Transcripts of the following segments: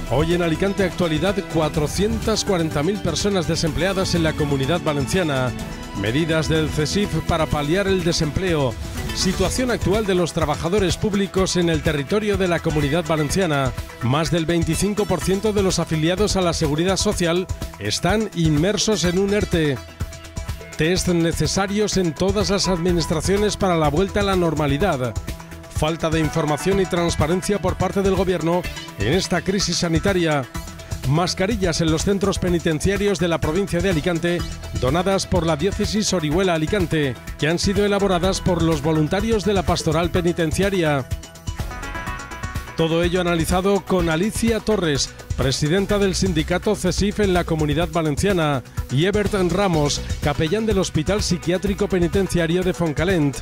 Hoy en Alicante Actualidad, 440.000 personas desempleadas en la Comunidad Valenciana. Medidas del CESIF para paliar el desempleo. Situación actual de los trabajadores públicos en el territorio de la Comunidad Valenciana. Más del 25% de los afiliados a la Seguridad Social están inmersos en un ERTE. Test necesarios en todas las administraciones para la vuelta a la normalidad. Falta de información y transparencia por parte del Gobierno en esta crisis sanitaria. Mascarillas en los centros penitenciarios de la provincia de Alicante, donadas por la diócesis Orihuela-Alicante, que han sido elaboradas por los voluntarios de la pastoral penitenciaria. Todo ello analizado con Alicia Torres, presidenta del sindicato CESIF en la Comunidad Valenciana, y Ebert Ramos, capellán del Hospital Psiquiátrico Penitenciario de Fontcalent.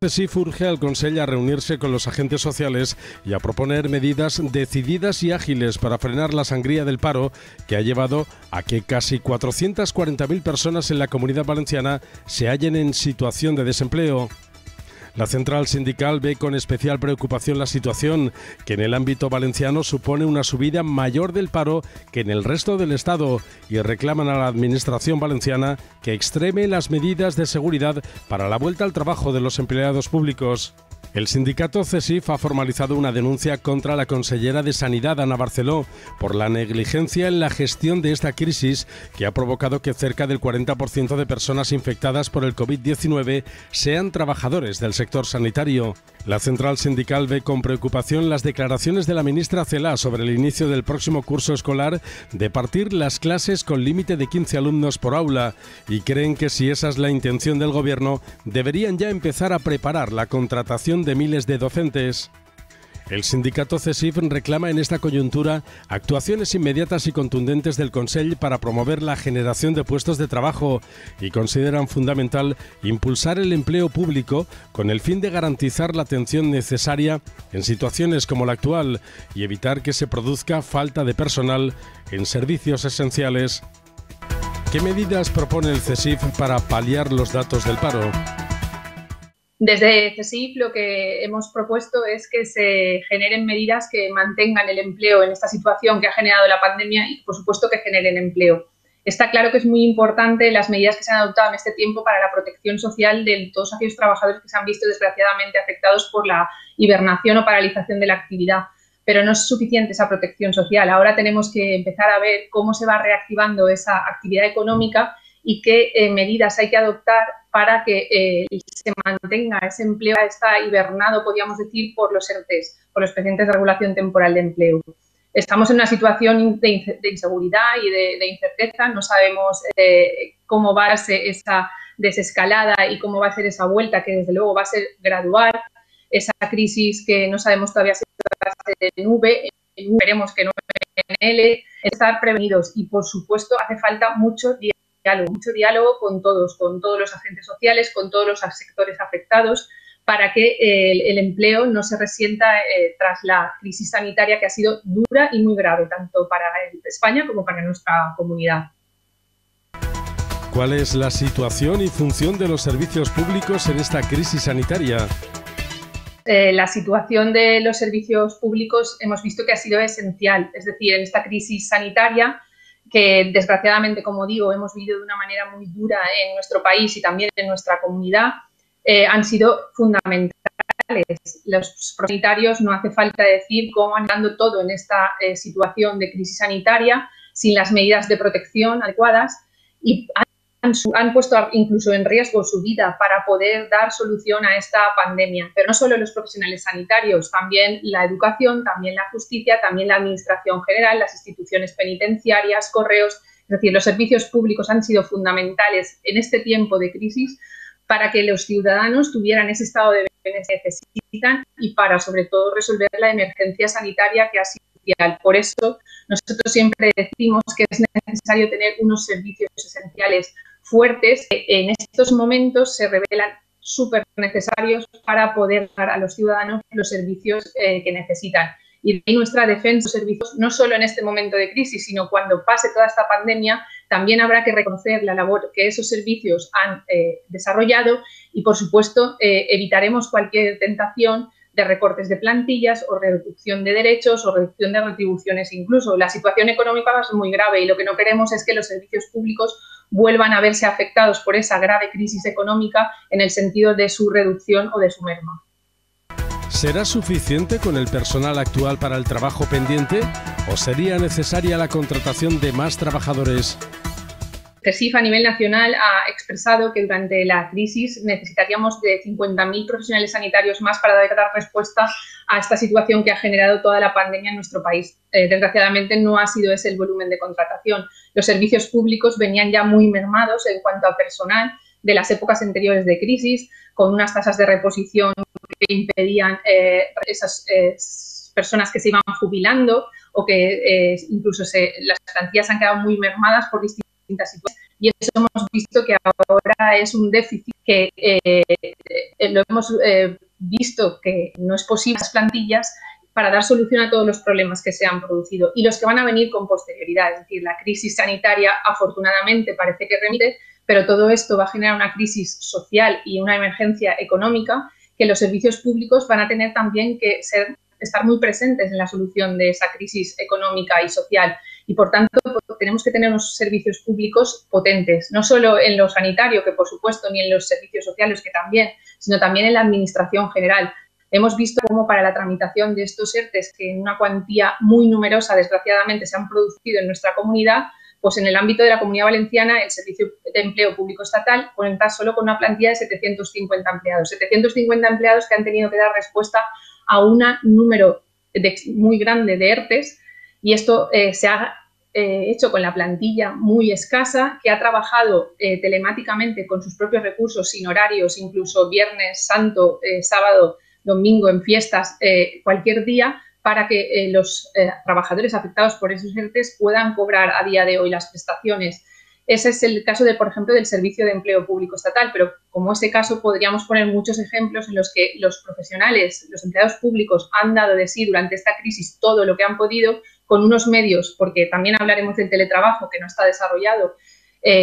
CESIF urge al Consell a reunirse con los agentes sociales y a proponer medidas decididas y ágiles para frenar la sangría del paro que ha llevado a que casi 440.000 personas en la Comunidad Valenciana se hallen en situación de desempleo. La central sindical ve con especial preocupación la situación, que en el ámbito valenciano supone una subida mayor del paro que en el resto del Estado, y reclaman a la Administración valenciana que extreme las medidas de seguridad para la vuelta al trabajo de los empleados públicos. El sindicato CESIF ha formalizado una denuncia contra la consellera de Sanidad, Ana Barceló, por la negligencia en la gestión de esta crisis que ha provocado que cerca del 40% de personas infectadas por el COVID-19 sean trabajadores del sector sanitario. La central sindical ve con preocupación las declaraciones de la ministra Celaá sobre el inicio del próximo curso escolar de partir las clases con límite de 15 alumnos por aula, y creen que si esa es la intención del Gobierno, deberían ya empezar a preparar la contratación de miles de docentes. El sindicato CESIF reclama en esta coyuntura actuaciones inmediatas y contundentes del Consell para promover la generación de puestos de trabajo, y consideran fundamental impulsar el empleo público con el fin de garantizar la atención necesaria en situaciones como la actual y evitar que se produzca falta de personal en servicios esenciales. ¿Qué medidas propone el CESIF para paliar los datos del paro? Desde CESIF lo que hemos propuesto es que se generen medidas que mantengan el empleo en esta situación que ha generado la pandemia y, por supuesto, que generen empleo. Está claro que es muy importante las medidas que se han adoptado en este tiempo para la protección social de todos aquellos trabajadores que se han visto desgraciadamente afectados por la hibernación o paralización de la actividad. Pero no es suficiente esa protección social. Ahora tenemos que empezar a ver cómo se va reactivando esa actividad económica y qué medidas hay que adoptar para que se mantenga ese empleo que está hibernado, podríamos decir, por los ERTEs, por los expedientes de regulación temporal de empleo. Estamos en una situación de inseguridad y de incerteza, no sabemos cómo va a ser esa desescalada y cómo va a ser esa vuelta, que desde luego va a ser gradual, esa crisis que no sabemos todavía si va a ser en V, esperemos que no en L, estar prevenidos y, por supuesto, hace falta mucho diálogo con todos los agentes sociales, con todos los sectores afectados, para que el empleo no se resienta tras la crisis sanitaria que ha sido dura y muy grave, tanto para España como para nuestra comunidad. ¿Cuál es la situación y función de los servicios públicos en esta crisis sanitaria? La situación de los servicios públicos hemos visto que ha sido esencial, es decir, en esta crisis sanitaria que desgraciadamente, como digo, hemos vivido de una manera muy dura en nuestro país y también en nuestra comunidad, han sido fundamentales. Los sanitarios, no hace falta decir cómo han dado todo en esta situación de crisis sanitaria sin las medidas de protección adecuadas y han puesto incluso en riesgo su vida para poder dar solución a esta pandemia. Pero no solo los profesionales sanitarios, también la educación, también la justicia, también la administración general, las instituciones penitenciarias, correos. Es decir, los servicios públicos han sido fundamentales en este tiempo de crisis para que los ciudadanos tuvieran ese estado de bienestar que necesitan y para, sobre todo, resolver la emergencia sanitaria que ha sido crucial. Por eso, nosotros siempre decimos que es necesario tener unos servicios esenciales fuertes que en estos momentos se revelan súper necesarios para poder dar a los ciudadanos los servicios que necesitan. Y de ahí nuestra defensa de los servicios, no solo en este momento de crisis, sino cuando pase toda esta pandemia, también habrá que reconocer la labor que esos servicios han desarrollado y, por supuesto, evitaremos cualquier tentación de recortes de plantillas o reducción de derechos o reducción de retribuciones incluso. La situación económica es muy grave y lo que no queremos es que los servicios públicos vuelvan a verse afectados por esa grave crisis económica en el sentido de su reducción o de su merma. ¿Será suficiente con el personal actual para el trabajo pendiente o sería necesaria la contratación de más trabajadores? CESIF a nivel nacional ha expresado que durante la crisis necesitaríamos de 50.000 profesionales sanitarios más para dar respuesta a esta situación que ha generado toda la pandemia en nuestro país. Desgraciadamente no ha sido ese el volumen de contratación. Los servicios públicos venían ya muy mermados en cuanto a personal de las épocas anteriores de crisis, con unas tasas de reposición que impedían esas personas que se iban jubilando o que incluso las plantillas han quedado muy mermadas por distintas situaciones. Y eso hemos visto que ahora es un déficit que lo hemos visto que no es posible las plantillas para dar solución a todos los problemas que se han producido y los que van a venir con posterioridad. Es decir, la crisis sanitaria afortunadamente parece que remite, pero todo esto va a generar una crisis social y una emergencia económica que los servicios públicos van a tener también que estar muy presentes en la solución de esa crisis económica y social. Y, por tanto, tenemos que tener unos servicios públicos potentes, no solo en lo sanitario, que por supuesto, ni en los servicios sociales, que también, sino también en la administración general. Hemos visto cómo para la tramitación de estos ERTEs, que en una cuantía muy numerosa, desgraciadamente, se han producido en nuestra comunidad, pues en el ámbito de la Comunidad Valenciana, el Servicio de Empleo Público Estatal cuenta solo con una plantilla de 750 empleados. 750 empleados que han tenido que dar respuesta a un número muy grande de ERTEs, y esto se ha hecho con la plantilla muy escasa, que ha trabajado telemáticamente con sus propios recursos, sin horarios, incluso viernes santo, sábado, domingo, en fiestas, cualquier día, para que los trabajadores afectados por esos ERTEs puedan cobrar a día de hoy las prestaciones. Ese es el caso, por ejemplo, del Servicio de Empleo Público Estatal, pero como ese caso podríamos poner muchos ejemplos en los que los profesionales, los empleados públicos han dado de sí durante esta crisis todo lo que han podido con unos medios, porque también hablaremos del teletrabajo que no está desarrollado,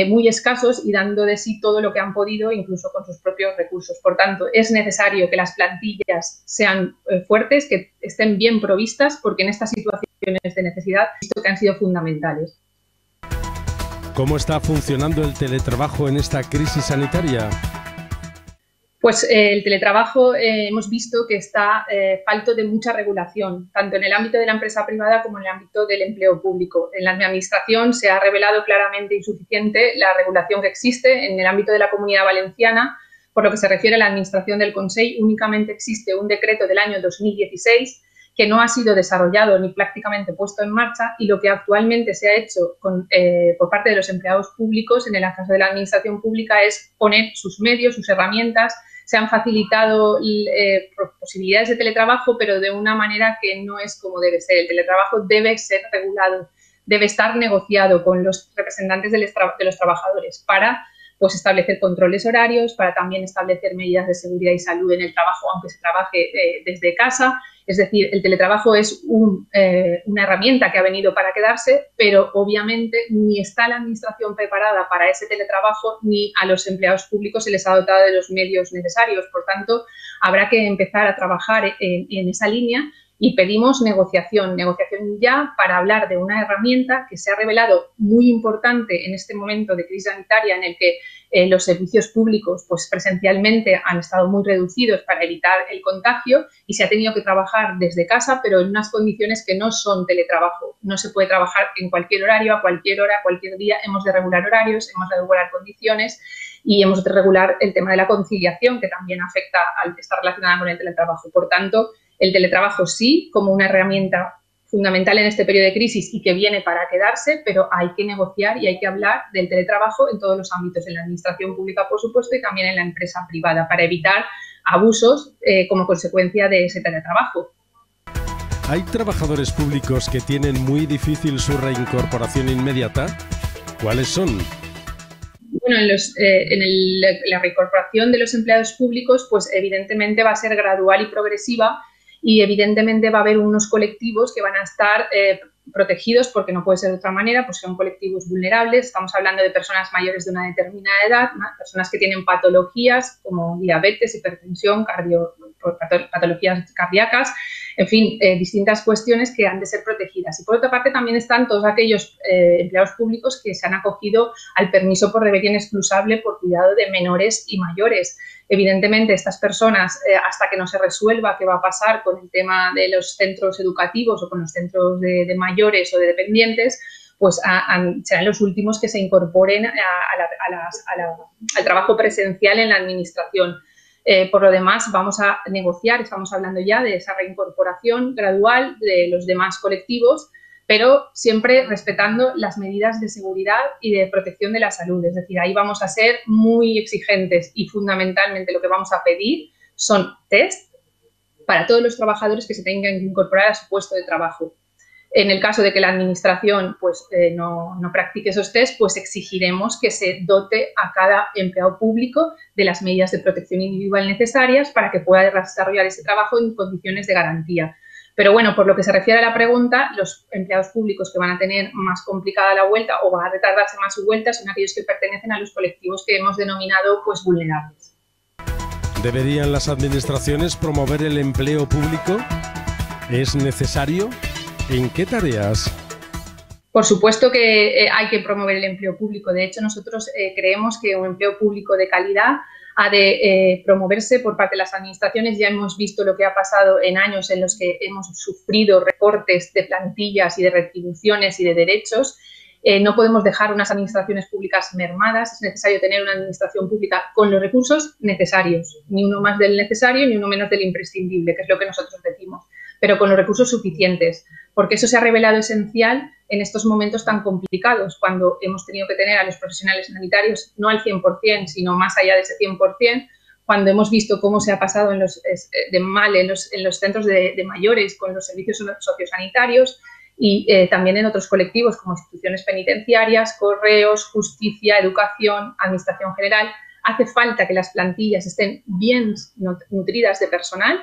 muy escasos y dando de sí todo lo que han podido, incluso con sus propios recursos. Por tanto, es necesario que las plantillas sean fuertes, que estén bien provistas, porque en estas situaciones de necesidad visto que han sido fundamentales. ¿Cómo está funcionando el teletrabajo en esta crisis sanitaria? Pues el teletrabajo hemos visto que está falto de mucha regulación, tanto en el ámbito de la empresa privada como en el ámbito del empleo público. En la administración se ha revelado claramente insuficiente la regulación que existe. En el ámbito de la Comunidad Valenciana, por lo que se refiere a la administración del Consell, únicamente existe un decreto del año 2016 que no ha sido desarrollado ni prácticamente puesto en marcha, y lo que actualmente se ha hecho por parte de los empleados públicos en el caso de la administración pública es poner sus medios, sus herramientas. Se han facilitado posibilidades de teletrabajo, pero de una manera que no es como debe ser. El teletrabajo debe ser regulado, debe estar negociado con los representantes de los trabajadores para pues establecer controles horarios, para también establecer medidas de seguridad y salud en el trabajo, aunque se trabaje desde casa. Es decir, el teletrabajo es una herramienta que ha venido para quedarse, pero obviamente ni está la administración preparada para ese teletrabajo, ni a los empleados públicos se les ha dotado de los medios necesarios. Por tanto, habrá que empezar a trabajar en esa línea y pedimos negociación ya para hablar de una herramienta que se ha revelado muy importante en este momento de crisis sanitaria en el que los servicios públicos pues presencialmente han estado muy reducidos para evitar el contagio y se ha tenido que trabajar desde casa, pero en unas condiciones que no son teletrabajo. No se puede trabajar en cualquier horario, a cualquier hora, a cualquier día. Hemos de regular horarios, hemos de regular condiciones y hemos de regular el tema de la conciliación, que también afecta al estar relacionada con el teletrabajo. Por tanto, el teletrabajo sí, como una herramienta fundamental en este periodo de crisis y que viene para quedarse, pero hay que negociar y hay que hablar del teletrabajo en todos los ámbitos, en la administración pública, por supuesto, y también en la empresa privada, para evitar abusos como consecuencia de ese teletrabajo. ¿Hay trabajadores públicos que tienen muy difícil su reincorporación inmediata? ¿Cuáles son? Bueno, la reincorporación de los empleados públicos, pues evidentemente va a ser gradual y progresiva, y evidentemente va a haber unos colectivos que van a estar protegidos, porque no puede ser de otra manera, pues son colectivos vulnerables. Estamos hablando de personas mayores de una determinada edad, personas que tienen patologías como diabetes, hipertensión, patologías cardíacas, en fin, distintas cuestiones que han de ser protegidas. Y por otra parte también están todos aquellos empleados públicos que se han acogido al permiso por deber inexcusable por cuidado de menores y mayores. Evidentemente, estas personas, hasta que no se resuelva qué va a pasar con el tema de los centros educativos o con los centros de mayores o de dependientes, pues serán los últimos que se incorporen al trabajo presencial en la administración. Por lo demás, vamos a negociar, estamos hablando ya de esa reincorporación gradual de los demás colectivos, pero siempre respetando las medidas de seguridad y de protección de la salud. Es decir, ahí vamos a ser muy exigentes y fundamentalmente lo que vamos a pedir son test para todos los trabajadores que se tengan que incorporar a su puesto de trabajo. En el caso de que la administración pues, no practique esos test, pues exigiremos que se dote a cada empleado público de las medidas de protección individual necesarias para que pueda desarrollar ese trabajo en condiciones de garantía. Pero bueno, por lo que se refiere a la pregunta, los empleados públicos que van a tener más complicada la vuelta o van a retardarse más su vuelta son aquellos que pertenecen a los colectivos que hemos denominado pues, vulnerables. ¿Deberían las administraciones promover el empleo público? ¿Es necesario? ¿En qué tareas? Por supuesto que hay que promover el empleo público. De hecho, nosotros creemos que un empleo público de calidad ha de promoverse por parte de las administraciones. Ya hemos visto lo que ha pasado en años en los que hemos sufrido recortes de plantillas y de retribuciones y de derechos. No podemos dejar unas administraciones públicas mermadas. Es necesario tener una administración pública con los recursos necesarios, ni uno más del necesario ni uno menos del imprescindible, que es lo que nosotros decimos, pero con los recursos suficientes, porque eso se ha revelado esencial en estos momentos tan complicados, cuando hemos tenido que tener a los profesionales sanitarios no al 100%, sino más allá de ese 100%, cuando hemos visto cómo se ha pasado en los centros de mayores con los servicios sociosanitarios y también en otros colectivos como instituciones penitenciarias, correos, justicia, educación, administración general. Hace falta que las plantillas estén bien nutridas de personal,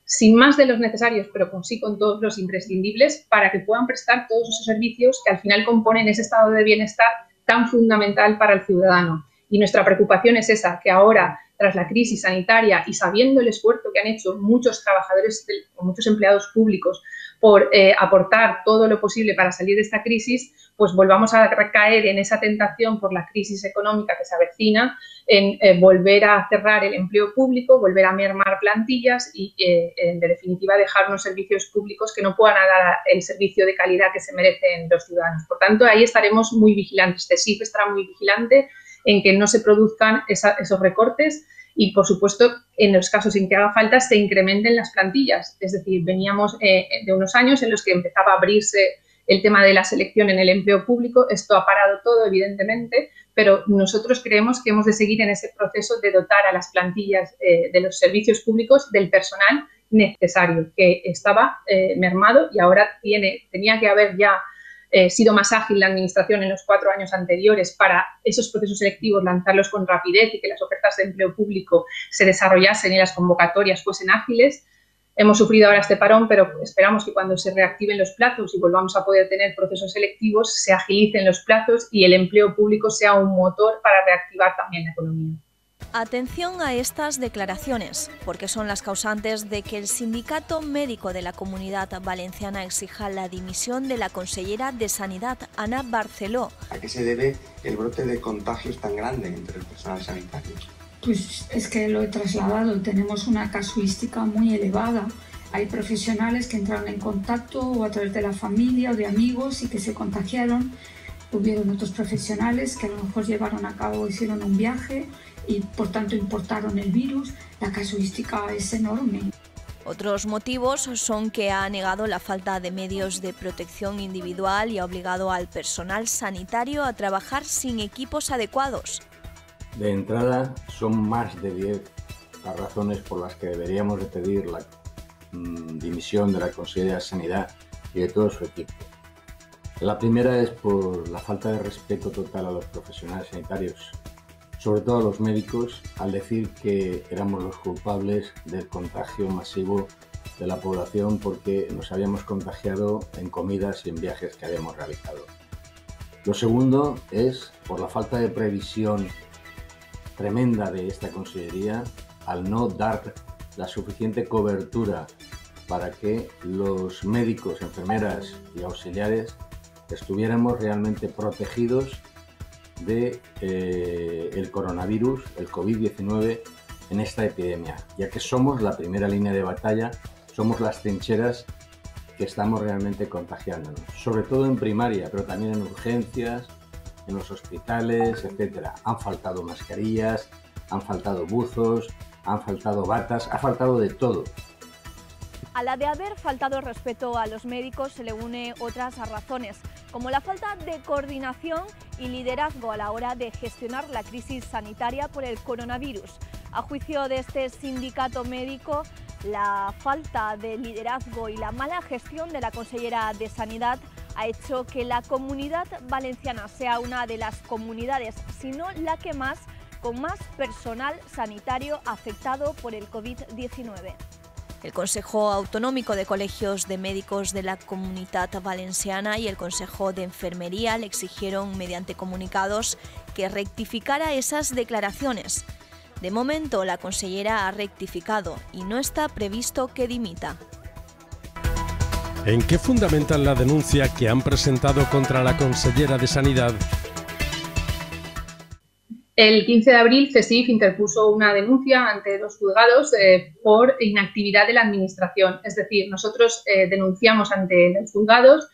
sin más de los necesarios, pero sí con todos los imprescindibles, para que puedan prestar todos esos servicios que al final componen ese estado de bienestar tan fundamental para el ciudadano. Y nuestra preocupación es esa, que ahora, tras la crisis sanitaria y sabiendo el esfuerzo que han hecho muchos trabajadores o muchos empleados públicos por aportar todo lo posible para salir de esta crisis, pues volvamos a recaer en esa tentación por la crisis económica que se avecina, en volver a cerrar el empleo público, volver a mermar plantillas y, en definitiva, dejar unos servicios públicos que no puedan dar el servicio de calidad que se merecen los ciudadanos. Por tanto, ahí estaremos muy vigilantes. CESIF estará muy vigilante en que no se produzcan esos recortes y, por supuesto, en los casos en que haga falta, se incrementen las plantillas. Es decir, veníamos de unos años en los que empezaba a abrirse el tema de la selección en el empleo público. Esto ha parado todo, evidentemente, pero nosotros creemos que hemos de seguir en ese proceso de dotar a las plantillas de los servicios públicos del personal necesario, que estaba mermado y ahora tenía que haber ya sido más ágil la Administración en los 4 años anteriores para esos procesos selectivos lanzarlos con rapidez y que las ofertas de empleo público se desarrollasen y las convocatorias fuesen ágiles. Hemos sufrido ahora este parón, pero esperamos que cuando se reactiven los plazos y volvamos a poder tener procesos selectivos, se agilicen los plazos y el empleo público sea un motor para reactivar también la economía. Atención a estas declaraciones, porque son las causantes de que el Sindicato Médico de la Comunidad Valenciana exija la dimisión de la consellera de Sanidad, Ana Barceló. ¿A qué se debe el brote de contagios tan grande entre el personal sanitario? Pues es que lo he trasladado, tenemos una casuística muy elevada. Hay profesionales que entraron en contacto o a través de la familia o de amigos y que se contagiaron. Hubieron otros profesionales que a lo mejor llevaron a cabo, hicieron un viaje y por tanto importaron el virus. La casuística es enorme. Otros motivos son que ha negado la falta de medios de protección individual y ha obligado al personal sanitario a trabajar sin equipos adecuados. De entrada, son más de 10 las razones por las que deberíamos de pedir la dimisión de la consellera de Sanidad y de todo su equipo. La primera es por la falta de respeto total a los profesionales sanitarios, sobre todo a los médicos, al decir que éramos los culpables del contagio masivo de la población porque nos habíamos contagiado en comidas y en viajes que habíamos realizado. Lo segundo es por la falta de previsión tremenda de esta consellería al no dar la suficiente cobertura para que los médicos, enfermeras y auxiliares estuviéramos realmente protegidos de el coronavirus, el COVID-19 en esta epidemia, ya que somos la primera línea de batalla, somos las trincheras que estamos realmente contagiándonos, sobre todo en primaria, pero también en urgencias, en los hospitales, etcétera. Han faltado mascarillas, han faltado buzos, han faltado batas, ha faltado de todo. A la de haber faltado respeto a los médicos se le une otras razones, como la falta de coordinación y liderazgo a la hora de gestionar la crisis sanitaria por el coronavirus. A juicio de este sindicato médico, la falta de liderazgo y la mala gestión de la consellera de Sanidad ha hecho que la Comunidad Valenciana sea una de las comunidades, si no la que más, con más personal sanitario afectado por el COVID-19. El Consejo Autonómico de Colegios de Médicos de la Comunidad Valenciana y el Consejo de Enfermería le exigieron mediante comunicados que rectificara esas declaraciones. De momento, la consellera ha rectificado y no está previsto que dimita. ¿En qué fundamentan la denuncia que han presentado contra la consellera de Sanidad? El 15 de abril, CESIF interpuso una denuncia ante los juzgados por inactividad de la Administración. Es decir, nosotros denunciamos ante los juzgados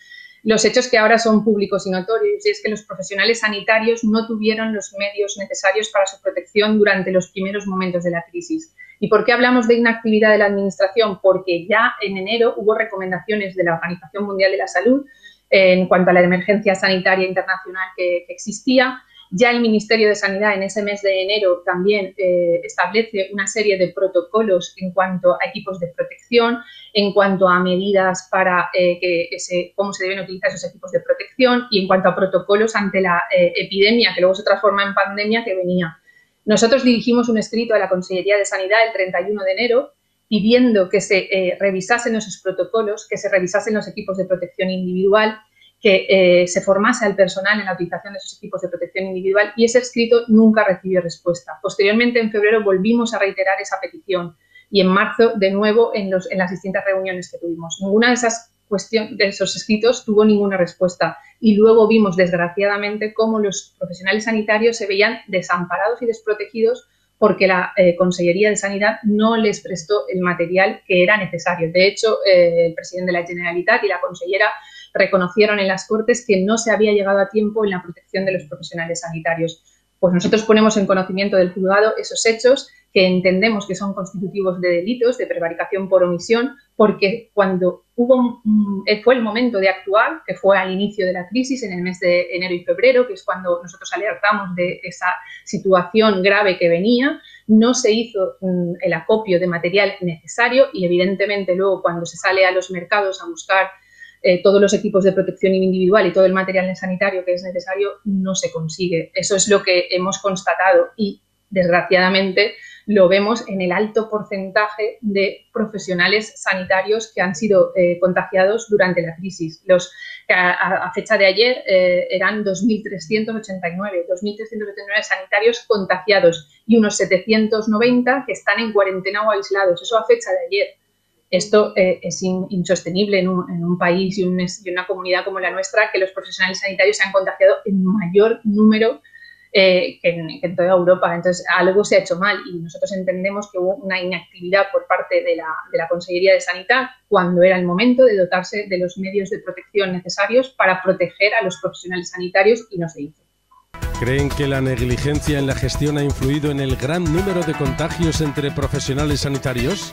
los hechos que ahora son públicos y notorios, y es que los profesionales sanitarios no tuvieron los medios necesarios para su protección durante los primeros momentos de la crisis. ¿Y por qué hablamos de inactividad de la Administración? Porque ya en enero hubo recomendaciones de la Organización Mundial de la Salud en cuanto a la emergencia sanitaria internacional que existía. Ya el Ministerio de Sanidad en ese mes de enero también establece una serie de protocolos en cuanto a equipos de protección, en cuanto a medidas para cómo se deben utilizar esos equipos de protección y en cuanto a protocolos ante la epidemia, que luego se transforma en pandemia, que venía. Nosotros dirigimos un escrito a la Consellería de Sanidad el 31 de enero pidiendo que se revisasen esos protocolos, que se revisasen los equipos de protección individual, que se formase al personal en la utilización de esos equipos de protección individual, y ese escrito nunca recibió respuesta. Posteriormente, en febrero, volvimos a reiterar esa petición y en marzo, de nuevo, en las distintas reuniones que tuvimos. Ninguna de esas cuestión, de esos escritos, tuvo ninguna respuesta. Y luego vimos, desgraciadamente, cómo los profesionales sanitarios se veían desamparados y desprotegidos porque la Consellería de Sanidad no les prestó el material que era necesario. De hecho, el presidente de la Generalitat y la consellera reconocieron en las Cortes que no se había llegado a tiempo en la protección de los profesionales sanitarios. Pues nosotros ponemos en conocimiento del juzgado esos hechos que entendemos que son constitutivos de delitos, de prevaricación por omisión, porque cuando fue el momento de actuar, que fue al inicio de la crisis, en el mes de enero y febrero, que es cuando nosotros alertamos de esa situación grave que venía, no se hizo el acopio de material necesario y, evidentemente, luego cuando se sale a los mercados a buscar todos los equipos de protección individual y todo el material sanitario que es necesario, no se consigue. Eso es lo que hemos constatado y, desgraciadamente, lo vemos en el alto porcentaje de profesionales sanitarios que han sido contagiados durante la crisis. Los que a fecha de ayer eran 2.389 sanitarios contagiados y unos 790 que están en cuarentena o aislados. Eso a fecha de ayer. Esto es insostenible en un país y una comunidad como la nuestra, que los profesionales sanitarios se han contagiado en mayor número que en toda Europa. Entonces, algo se ha hecho mal y nosotros entendemos que hubo una inactividad por parte de la Consellería de Sanidad cuando era el momento de dotarse de los medios de protección necesarios para proteger a los profesionales sanitarios y no se hizo. ¿Creen que la negligencia en la gestión ha influido en el gran número de contagios entre profesionales sanitarios?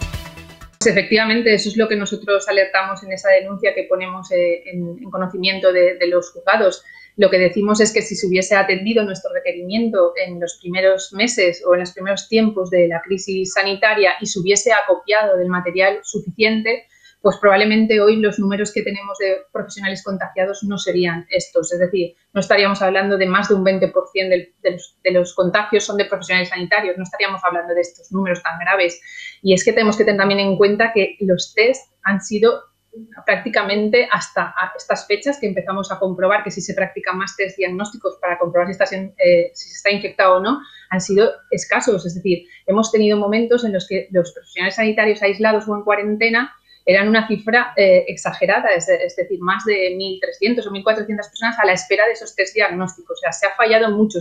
Pues efectivamente, eso es lo que nosotros alertamos en esa denuncia que ponemos en conocimiento de los juzgados. Lo que decimos es que si se hubiese atendido nuestro requerimiento en los primeros meses o en los primeros tiempos de la crisis sanitaria y se hubiese acopiado del material suficiente, pues probablemente hoy los números que tenemos de profesionales contagiados no serían estos. Es decir, no estaríamos hablando de más de un 20% de los contagios son de profesionales sanitarios, no estaríamos hablando de estos números tan graves. Y es que tenemos que tener también en cuenta que los test han sido prácticamente hasta estas fechas que empezamos a comprobar que si se practican más test diagnósticos para comprobar si se está infectado o no, han sido escasos. Es decir, hemos tenido momentos en los que los profesionales sanitarios aislados o en cuarentena eran una cifra exagerada, es decir, más de 1.300 o 1.400 personas a la espera de esos test diagnósticos. O sea, se ha fallado mucho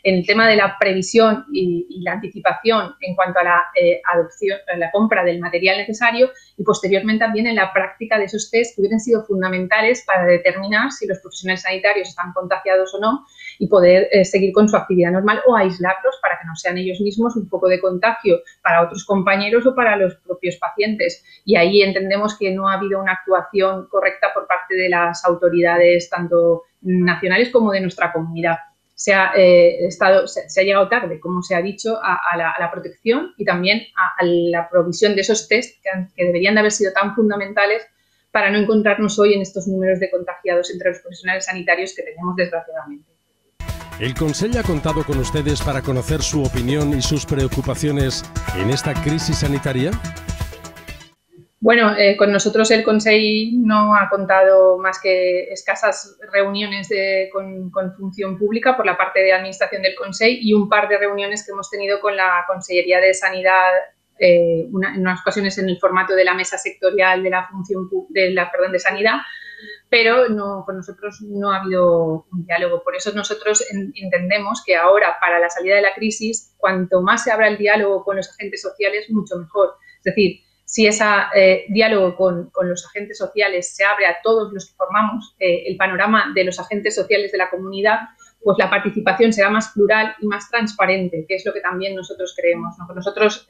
en el tema de la previsión y la anticipación en cuanto a la adopción, a la compra del material necesario y posteriormente también en la práctica de esos test que hubieran sido fundamentales para determinar si los profesionales sanitarios están contagiados o no y poder seguir con su actividad normal o aislarlos para que no sean ellos mismos un foco de contagio para otros compañeros o para los propios pacientes. Y ahí entendemos que no ha habido una actuación correcta por parte de las autoridades, tanto nacionales como de nuestra comunidad. Se ha llegado tarde, como se ha dicho, a la protección y también a la provisión de esos test que deberían de haber sido tan fundamentales para no encontrarnos hoy en estos números de contagiados entre los profesionales sanitarios que tenemos, desgraciadamente. ¿El Consell ha contado con ustedes para conocer su opinión y sus preocupaciones en esta crisis sanitaria? Bueno, con nosotros el Consell no ha contado más que escasas reuniones con función pública por la parte de administración del Consell y un par de reuniones que hemos tenido con la Consellería de Sanidad, en unas ocasiones en el formato de la mesa sectorial de la de Sanidad, pero con nosotros no ha habido un diálogo. Por eso nosotros entendemos que ahora, para la salida de la crisis, cuanto más se abra el diálogo con los agentes sociales, mucho mejor. Es decir, si ese diálogo con los agentes sociales se abre a todos los que formamos el panorama de los agentes sociales de la comunidad, pues la participación será más plural y más transparente, que es lo que también nosotros creemos, ¿no? Con nosotros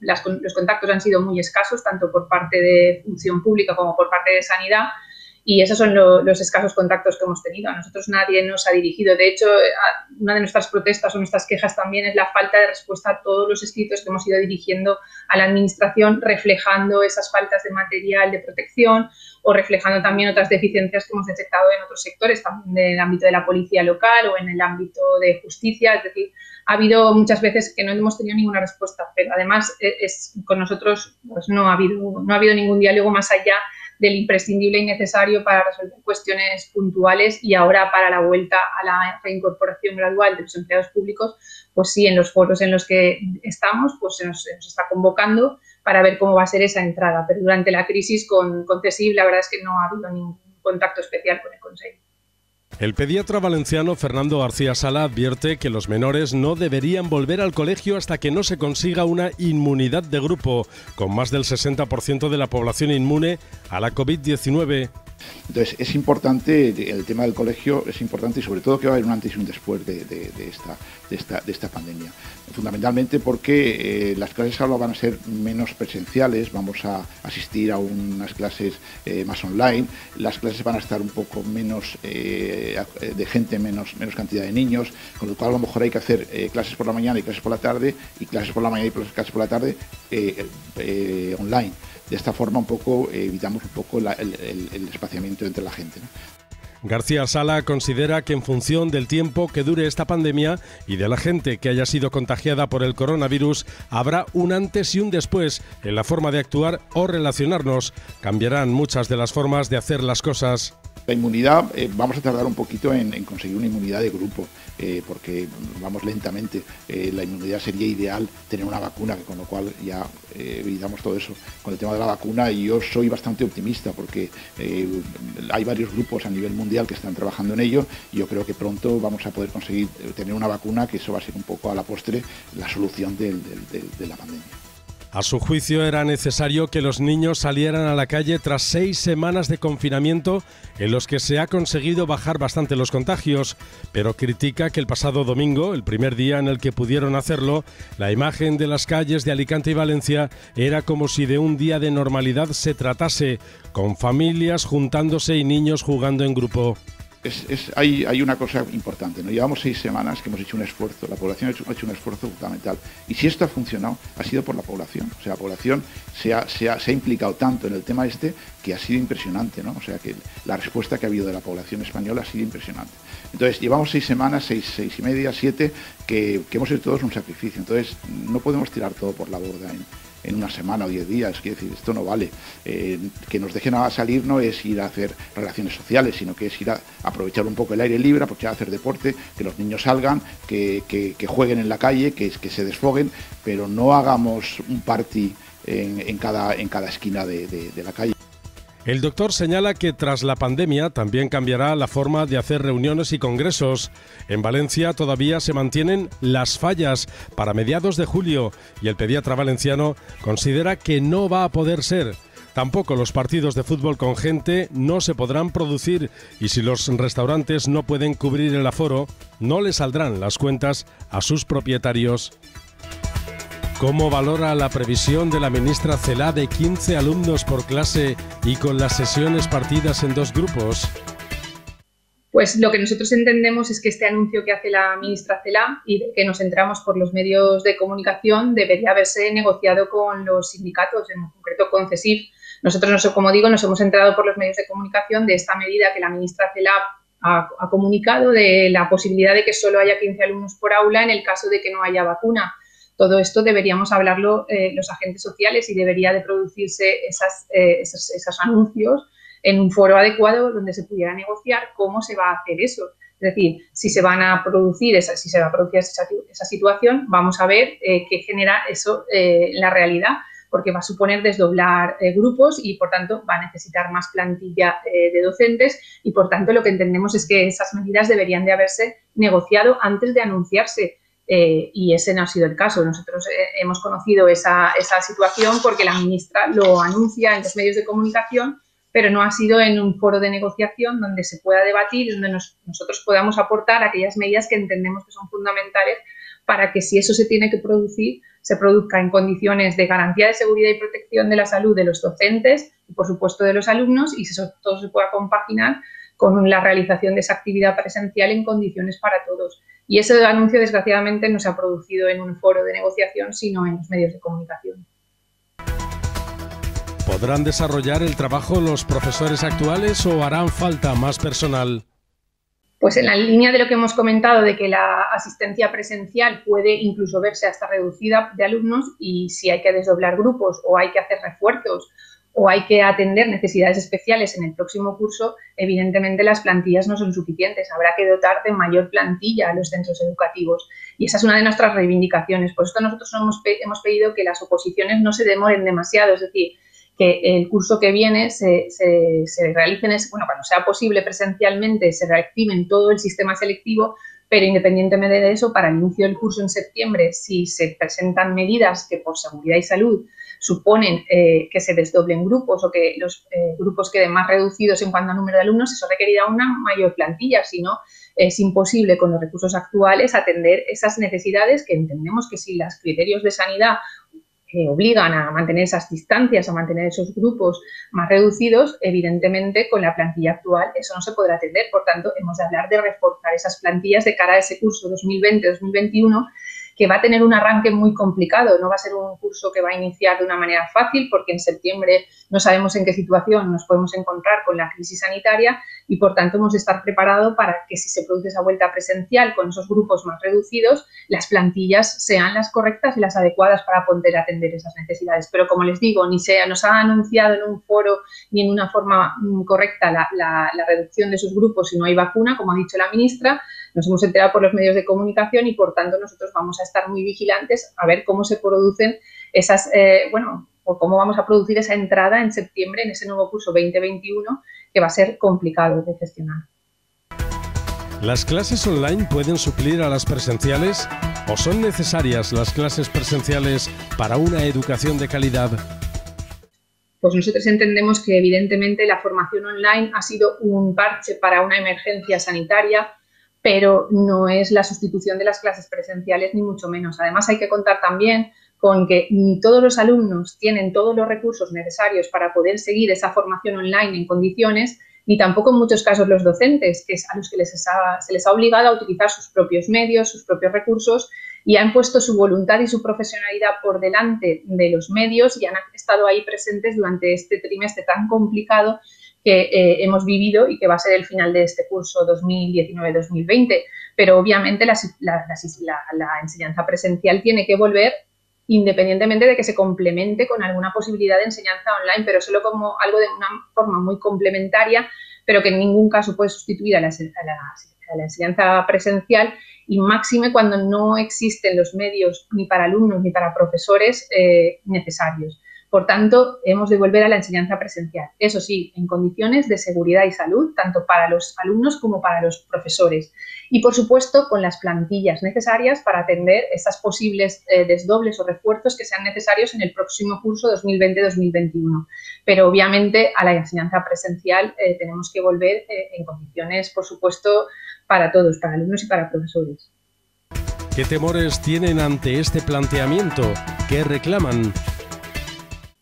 los contactos han sido muy escasos, tanto por parte de función pública como por parte de sanidad, y esos son los escasos contactos que hemos tenido. A nosotros nadie nos ha dirigido. De hecho, una de nuestras protestas o nuestras quejas también es la falta de respuesta a todos los escritos que hemos ido dirigiendo a la Administración, reflejando esas faltas de material de protección o reflejando también otras deficiencias que hemos detectado en otros sectores, también en el ámbito de la policía local o en el ámbito de justicia. Es decir, ha habido muchas veces que no hemos tenido ninguna respuesta, pero además con nosotros pues no ha habido ningún diálogo más allá del imprescindible y necesario para resolver cuestiones puntuales, y ahora para la vuelta a la reincorporación gradual de los empleados públicos, pues sí, en los foros en los que estamos, pues se nos está convocando para ver cómo va a ser esa entrada. Pero durante la crisis con CESIF la verdad es que no ha habido ningún contacto especial con el Consejo. El pediatra valenciano Fernando García Sala advierte que los menores no deberían volver al colegio hasta que no se consiga una inmunidad de grupo, con más del 60% de la población inmune a la COVID-19. Entonces es importante, el tema del colegio es importante, y sobre todo que va a haber un antes y un después de esta pandemia. Fundamentalmente porque las clases ahora van a ser menos presenciales, vamos a asistir a unas clases más online, las clases van a estar un poco menos de gente, menos cantidad de niños, con lo cual a lo mejor hay que hacer clases por la mañana y clases por la tarde, y clases por la mañana y clases por la tarde online. De esta forma un poco evitamos un poco el espaciamiento entre la gente, ¿no? García Sala considera que en función del tiempo que dure esta pandemia y de la gente que haya sido contagiada por el coronavirus, habrá un antes y un después en la forma de actuar o relacionarnos. Cambiarán muchas de las formas de hacer las cosas. La inmunidad, vamos a tardar un poquito en conseguir una inmunidad de grupo, porque vamos lentamente. La inmunidad sería ideal tener una vacuna, con lo cual ya evitamos todo eso. Con el tema de la vacuna, yo soy bastante optimista, porque hay varios grupos a nivel mundial que están trabajando en ello, y yo creo que pronto vamos a poder conseguir tener una vacuna, que eso va a ser un poco a la postre la solución de la pandemia. A su juicio era necesario que los niños salieran a la calle tras 6 semanas de confinamiento en los que se ha conseguido bajar bastante los contagios, pero critica que el pasado domingo, el primer día en el que pudieron hacerlo, la imagen de las calles de Alicante y Valencia era como si de un día de normalidad se tratase, con familias juntándose y niños jugando en grupo. Hay una cosa importante, ¿no? Llevamos 6 semanas que hemos hecho un esfuerzo, la población ha hecho un esfuerzo fundamental, y si esto ha funcionado ha sido por la población. O sea, la población se ha implicado tanto en el tema que ha sido impresionante, ¿no? O sea, que la respuesta que ha habido de la población española ha sido impresionante. Entonces llevamos 6 semanas, 6 y media, 7, que hemos hecho todos un sacrificio. Entonces no podemos tirar todo por la borda en una semana o 10 días, quiero decir, esto no vale. Que nos dejen a salir no es ir a hacer relaciones sociales, sino que es ir a aprovechar un poco el aire libre, aprovechar a hacer deporte, que los niños salgan, que jueguen en la calle, que se desfoguen, pero no hagamos un party en cada esquina de la calle. El doctor señala que tras la pandemia también cambiará la forma de hacer reuniones y congresos. En Valencia todavía se mantienen las fallas para mediados de julio, y el pediatra valenciano considera que no va a poder ser. Tampoco los partidos de fútbol con gente no se podrán producir, y si los restaurantes no pueden cubrir el aforo, no le saldrán las cuentas a sus propietarios. ¿Cómo valora la previsión de la ministra Celaá de 15 alumnos por clase y con las sesiones partidas en 2 grupos? Pues lo que nosotros entendemos es que este anuncio que hace la ministra Celaá, y de que nos enteramos por los medios de comunicación, debería haberse negociado con los sindicatos, en concreto con CESIF. Nosotros, como digo, nos hemos enterado por los medios de comunicación de esta medida que la ministra Celaá ha comunicado, de la posibilidad de que solo haya 15 alumnos por aula en el caso de que no haya vacuna. Todo esto deberíamos hablarlo los agentes sociales, y debería de producirse esos anuncios en un foro adecuado donde se pudiera negociar cómo se va a hacer eso. Es decir, si se va a producir esa situación, vamos a ver qué genera eso en la realidad, porque va a suponer desdoblar grupos y, por tanto, va a necesitar más plantilla de docentes, y, por tanto, lo que entendemos es que esas medidas deberían de haberse negociado antes de anunciarse. Y ese no ha sido el caso. Nosotros hemos conocido esa situación porque la ministra lo anuncia en los medios de comunicación, pero no ha sido en un foro de negociación donde se pueda debatir, donde nosotros podamos aportar aquellas medidas que entendemos que son fundamentales para que, si eso se tiene que producir, se produzca en condiciones de garantía de seguridad y protección de la salud de los docentes y, por supuesto, de los alumnos, y eso todo se pueda compaginar con la realización de esa actividad presencial en condiciones para todos. Y ese anuncio, desgraciadamente, no se ha producido en un foro de negociación, sino en los medios de comunicación. ¿Podrán desarrollar el trabajo los profesores actuales o harán falta más personal? Pues en la línea de lo que hemos comentado, de que la asistencia presencial puede incluso verse hasta reducida de alumnos, y si hay que desdoblar grupos o hay que hacer refuerzos o hay que atender necesidades especiales en el próximo curso, evidentemente las plantillas no son suficientes. Habrá que dotar de mayor plantilla a los centros educativos. Y esa es una de nuestras reivindicaciones. Por esto nosotros hemos pedido que las oposiciones no se demoren demasiado, es decir, que el curso que viene se realicen, cuando sea posible presencialmente, se reactiven todo el sistema selectivo, pero independientemente de eso, para el inicio del curso en septiembre, si se presentan medidas que por seguridad y salud suponen que se desdoblen grupos o que los grupos queden más reducidos en cuanto a número de alumnos, eso requerirá una mayor plantilla, si no es imposible con los recursos actuales atender esas necesidades que entendemos que si los criterios de sanidad obligan a mantener esas distancias, a mantener esos grupos más reducidos, evidentemente con la plantilla actual eso no se podrá atender. Por tanto, hemos de hablar de reforzar esas plantillas de cara a ese curso 2020-2021, que va a tener un arranque muy complicado. No va a ser un curso que va a iniciar de una manera fácil, porque en septiembre no sabemos en qué situación nos podemos encontrar con la crisis sanitaria y, por tanto, hemos de estar preparados para que si se produce esa vuelta presencial con esos grupos más reducidos, las plantillas sean las correctas y las adecuadas para poder atender esas necesidades. Pero, como les digo, ni se nos ha anunciado en un foro ni en una forma correcta la reducción de esos grupos si no hay vacuna, como ha dicho la ministra. Nos hemos enterado por los medios de comunicación y, por tanto, nosotros vamos a estar muy vigilantes a ver cómo se producen esas, o cómo vamos a producir esa entrada en septiembre en ese nuevo curso 2021, que va a ser complicado de gestionar. ¿Las clases online pueden suplir a las presenciales o son necesarias las clases presenciales para una educación de calidad? Pues nosotros entendemos que, evidentemente, la formación online ha sido un parche para una emergencia sanitaria, pero no es la sustitución de las clases presenciales, ni mucho menos. Además, hay que contar también con que ni todos los alumnos tienen todos los recursos necesarios para poder seguir esa formación online en condiciones, ni tampoco en muchos casos los docentes, que es a los que se les ha obligado a utilizar sus propios medios, sus propios recursos, y han puesto su voluntad y su profesionalidad por delante de los medios y han estado ahí presentes durante este trimestre tan complicado que hemos vivido y que va a ser el final de este curso 2019-2020. Pero obviamente la enseñanza presencial tiene que volver, independientemente de que se complemente con alguna posibilidad de enseñanza online, pero solo como algo de una forma muy complementaria, pero que en ningún caso puede sustituir a la enseñanza presencial, y máxime cuando no existen los medios ni para alumnos ni para profesores necesarios. Por tanto, hemos de volver a la enseñanza presencial. Eso sí, en condiciones de seguridad y salud, tanto para los alumnos como para los profesores. Y, por supuesto, con las plantillas necesarias para atender esas posibles desdobles o refuerzos que sean necesarios en el próximo curso 2020-2021. Pero, obviamente, a la enseñanza presencial tenemos que volver en condiciones, por supuesto, para todos, para alumnos y para profesores. ¿Qué temores tienen ante este planteamiento? ¿Qué reclaman?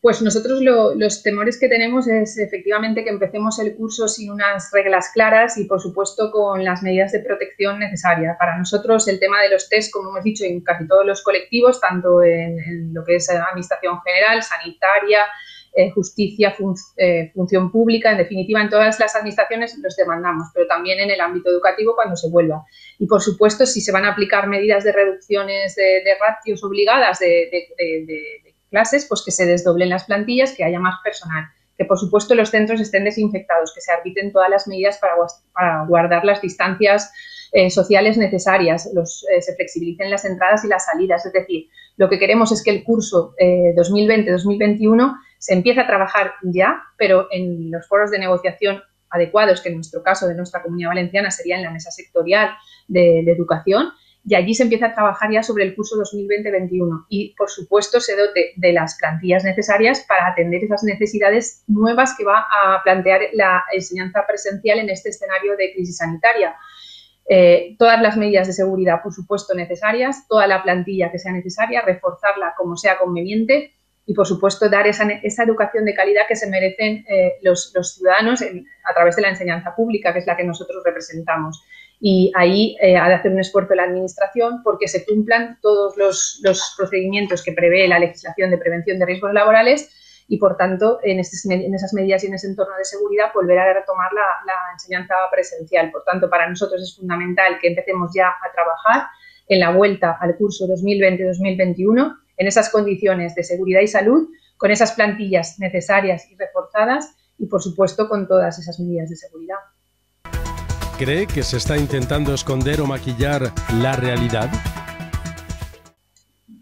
Pues nosotros los temores que tenemos es efectivamente que empecemos el curso sin unas reglas claras y, por supuesto, con las medidas de protección necesarias. Para nosotros el tema de los test, como hemos dicho, en casi todos los colectivos, tanto en lo que es administración general, sanitaria, justicia, función pública, en definitiva, en todas las administraciones los demandamos, pero también en el ámbito educativo cuando se vuelva. Y, por supuesto, si se van a aplicar medidas de reducciones de ratios obligadas de clases, pues que se desdoblen las plantillas, que haya más personal, que por supuesto los centros estén desinfectados, que se arbitren todas las medidas para guardar las distancias sociales necesarias, se flexibilicen las entradas y las salidas. Es decir, lo que queremos es que el curso 2020-2021 se empiece a trabajar ya, pero en los foros de negociación adecuados, que en nuestro caso de nuestra Comunidad Valenciana sería en la mesa sectorial de educación, y allí se empieza a trabajar ya sobre el curso 2020-21 y, por supuesto, se dote de las plantillas necesarias para atender esas necesidades nuevas que va a plantear la enseñanza presencial en este escenario de crisis sanitaria. Todas las medidas de seguridad, por supuesto, necesarias, toda la plantilla que sea necesaria, reforzarla como sea conveniente y, por supuesto, dar esa educación de calidad que se merecen los ciudadanos a través de la enseñanza pública, que es la que nosotros representamos. Y ahí ha de hacer un esfuerzo la Administración porque se cumplan todos los procedimientos que prevé la legislación de prevención de riesgos laborales y, por tanto, en esas medidas y en ese entorno de seguridad volver a retomar la enseñanza presencial. Por tanto, para nosotros es fundamental que empecemos ya a trabajar en la vuelta al curso 2020-2021 en esas condiciones de seguridad y salud, con esas plantillas necesarias y reforzadas y, por supuesto, con todas esas medidas de seguridad. ¿Cree que se está intentando esconder o maquillar la realidad?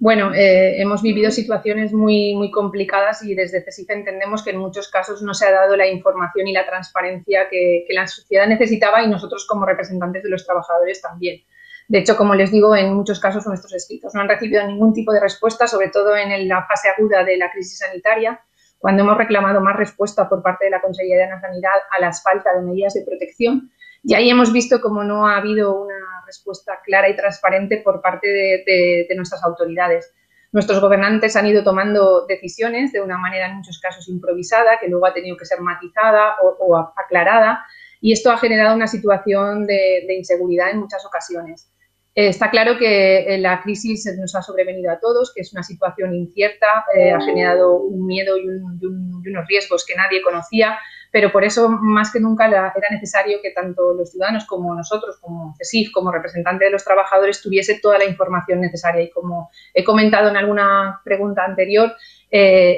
Bueno, hemos vivido situaciones muy complicadas y desde CESIF entendemos que en muchos casos no se ha dado la información y la transparencia que la sociedad necesitaba y nosotros como representantes de los trabajadores también. De hecho, como les digo, en muchos casos nuestros escritos no han recibido ningún tipo de respuesta, sobre todo en la fase aguda de la crisis sanitaria, cuando hemos reclamado más respuesta por parte de la Consellería de Sanidad a las faltas de medidas de protección. Y ahí hemos visto cómo no ha habido una respuesta clara y transparente por parte de nuestras autoridades. Nuestros gobernantes han ido tomando decisiones de una manera en muchos casos improvisada, que luego ha tenido que ser matizada o aclarada, y esto ha generado una situación de inseguridad en muchas ocasiones. Está claro que la crisis nos ha sobrevenido a todos, que es una situación incierta, ha generado un miedo y unos riesgos que nadie conocía, pero por eso más que nunca era necesario que tanto los ciudadanos como nosotros, como CESIF, como representante de los trabajadores, tuviese toda la información necesaria. Y como he comentado en alguna pregunta anterior,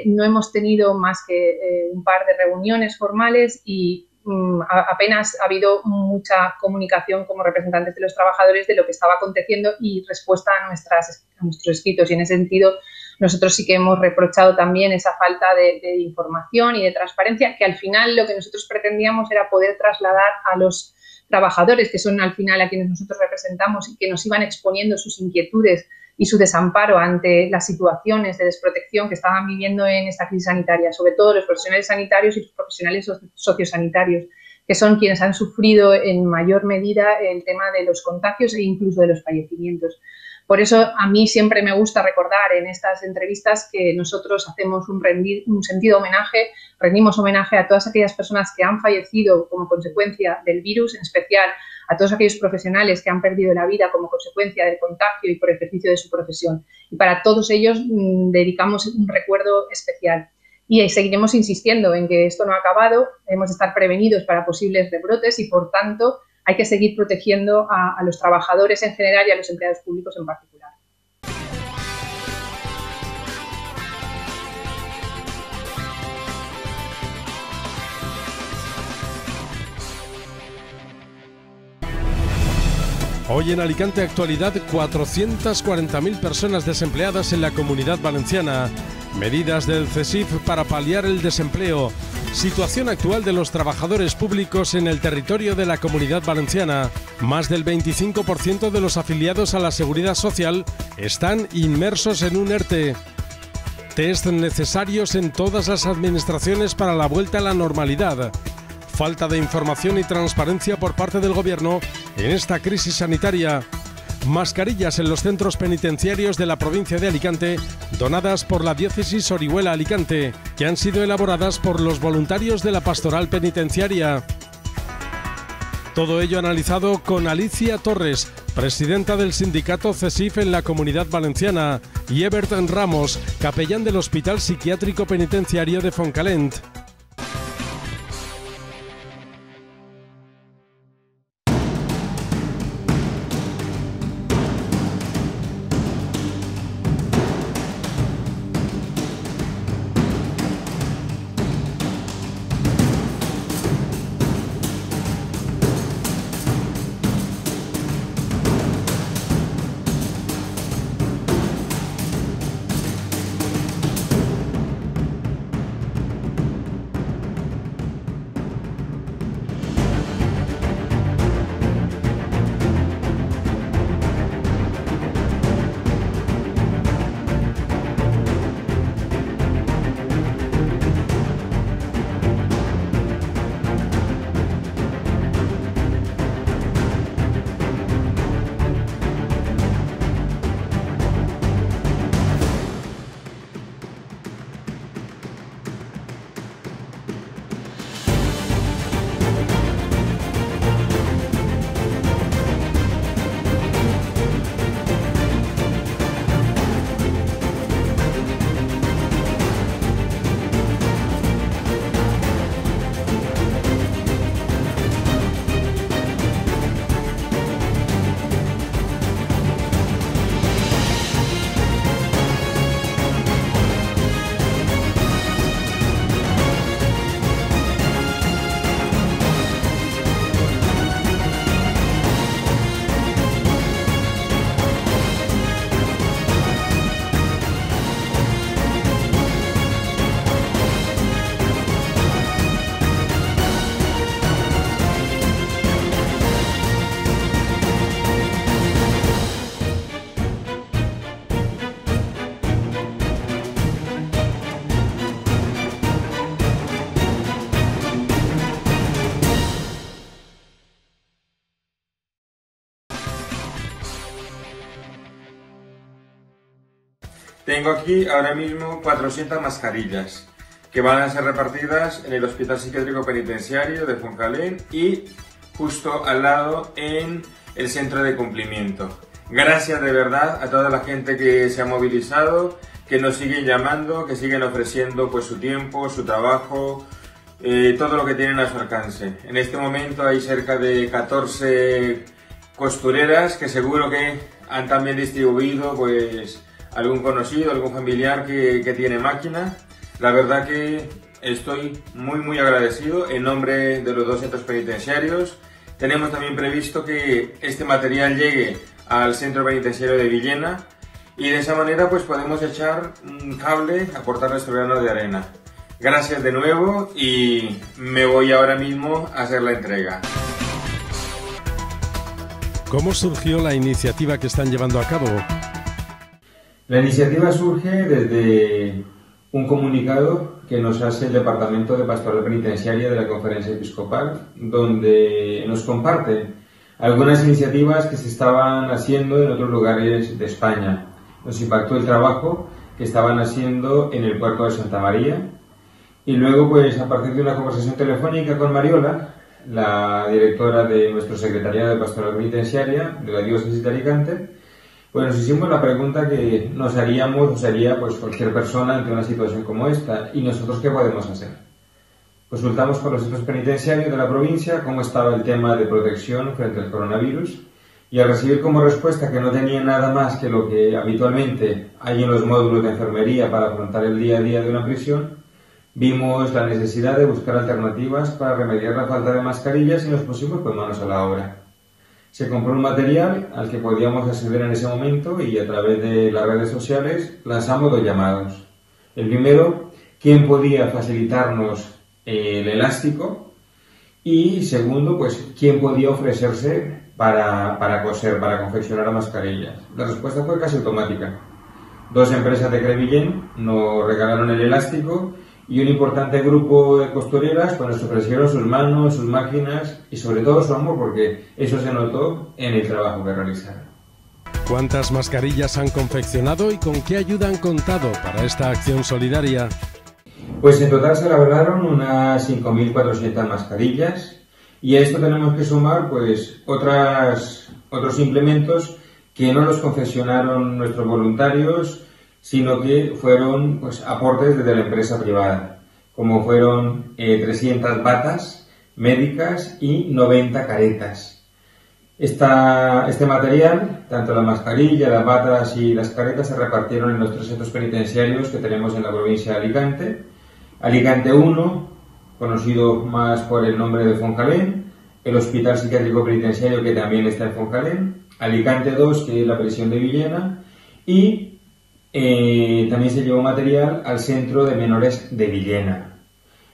no hemos tenido más que un par de reuniones formales y apenas ha habido mucha comunicación como representantes de los trabajadores de lo que estaba aconteciendo y respuesta a nuestros escritos. Y en ese sentido, nosotros sí que hemos reprochado también esa falta de información y de transparencia, que al final lo que nosotros pretendíamos era poder trasladar a los trabajadores, que son al final a quienes nosotros representamos y que nos iban exponiendo sus inquietudes y su desamparo ante las situaciones de desprotección que estaban viviendo en esta crisis sanitaria, sobre todo los profesionales sanitarios y los profesionales sociosanitarios, que son quienes han sufrido en mayor medida el tema de los contagios e incluso de los fallecimientos. Por eso a mí siempre me gusta recordar en estas entrevistas que nosotros hacemos un sentido homenaje, rendimos homenaje a todas aquellas personas que han fallecido como consecuencia del virus, en especial a todos aquellos profesionales que han perdido la vida como consecuencia del contagio y por ejercicio de su profesión. Y para todos ellos dedicamos un recuerdo especial. Y seguiremos insistiendo en que esto no ha acabado, hemos de estar prevenidos para posibles rebrotes y, por tanto, hay que seguir protegiendo a los trabajadores en general y a los empleados públicos en particular. Hoy en Alicante Actualidad, 440.000 personas desempleadas en la Comunidad Valenciana. Medidas del CESIF para paliar el desempleo. Situación actual de los trabajadores públicos en el territorio de la Comunidad Valenciana. Más del 25% de los afiliados a la Seguridad Social están inmersos en un ERTE. Test necesarios en todas las administraciones para la vuelta a la normalidad. Falta de información y transparencia por parte del Gobierno en esta crisis sanitaria. Mascarillas en los centros penitenciarios de la provincia de Alicante, donadas por la diócesis Orihuela-Alicante, que han sido elaboradas por los voluntarios de la pastoral penitenciaria. Todo ello analizado con Alicia Torres, presidenta del sindicato CESIF en la Comunidad Valenciana, y Ebert Ramos, capellán del Hospital Psiquiátrico Penitenciario de Fontcalent. Tengo aquí ahora mismo 400 mascarillas que van a ser repartidas en el Hospital Psiquiátrico Penitenciario de Foncalén y justo al lado en el centro de cumplimiento. Gracias de verdad a toda la gente que se ha movilizado, que nos siguen llamando, que siguen ofreciendo pues su tiempo, su trabajo, todo lo que tienen a su alcance. En este momento hay cerca de 14 costureras que seguro que han también distribuido pues algún conocido, algún familiar que tiene máquina. La verdad que estoy muy agradecido en nombre de los 2 centros penitenciarios. Tenemos también previsto que este material llegue al centro penitenciario de Villena y de esa manera pues podemos echar un cable, aportar nuestro grano de arena. Gracias de nuevo y me voy ahora mismo a hacer la entrega. ¿Cómo surgió la iniciativa que están llevando a cabo? La iniciativa surge desde un comunicado que nos hace el Departamento de Pastoral Penitenciaria de la Conferencia Episcopal, donde nos comparte algunas iniciativas que se estaban haciendo en otros lugares de España. Nos impactó el trabajo que estaban haciendo en el puerto de Santa María y luego, pues a partir de una conversación telefónica con Mariola, la directora de nuestro Secretariado de Pastoral Penitenciaria de la Diócesis de Alicante, pues nos hicimos la pregunta que nos haríamos, nos haría pues cualquier persona ante una situación como esta. ¿Y nosotros qué podemos hacer? Consultamos con los centros penitenciarios de la provincia cómo estaba el tema de protección frente al coronavirus y al recibir como respuesta que no tenía nada más que lo que habitualmente hay en los módulos de enfermería para afrontar el día a día de una prisión, vimos la necesidad de buscar alternativas para remediar la falta de mascarillas y nos pusimos pues manos a la obra. Se compró un material al que podíamos acceder en ese momento y a través de las redes sociales lanzamos 2 llamados. El primero, quién podía facilitarnos el elástico y segundo, pues quién podía ofrecerse para coser, para confeccionar mascarillas. La respuesta fue casi automática. 2 empresas de Crevillén nos regalaron el elástico y un importante grupo de costureras pues nos ofrecieron sus manos, sus máquinas y sobre todo su amor, porque eso se notó en el trabajo que realizaron. ¿Cuántas mascarillas han confeccionado y con qué ayuda han contado para esta acción solidaria? Pues en total se elaboraron unas 5.400 mascarillas y a esto tenemos que sumar pues otros implementos que no los confeccionaron nuestros voluntarios, sino que fueron pues aportes desde la empresa privada, como fueron 300 batas médicas y 90 caretas. Este material, tanto la mascarilla, las batas y las caretas, se repartieron en los 3 centros penitenciarios que tenemos en la provincia de Alicante. Alicante 1, conocido más por el nombre de Foncalén, el Hospital Psiquiátrico Penitenciario, que también está en Foncalén, Alicante 2, que es la prisión de Villena, y también se llevó material al Centro de Menores de Villena.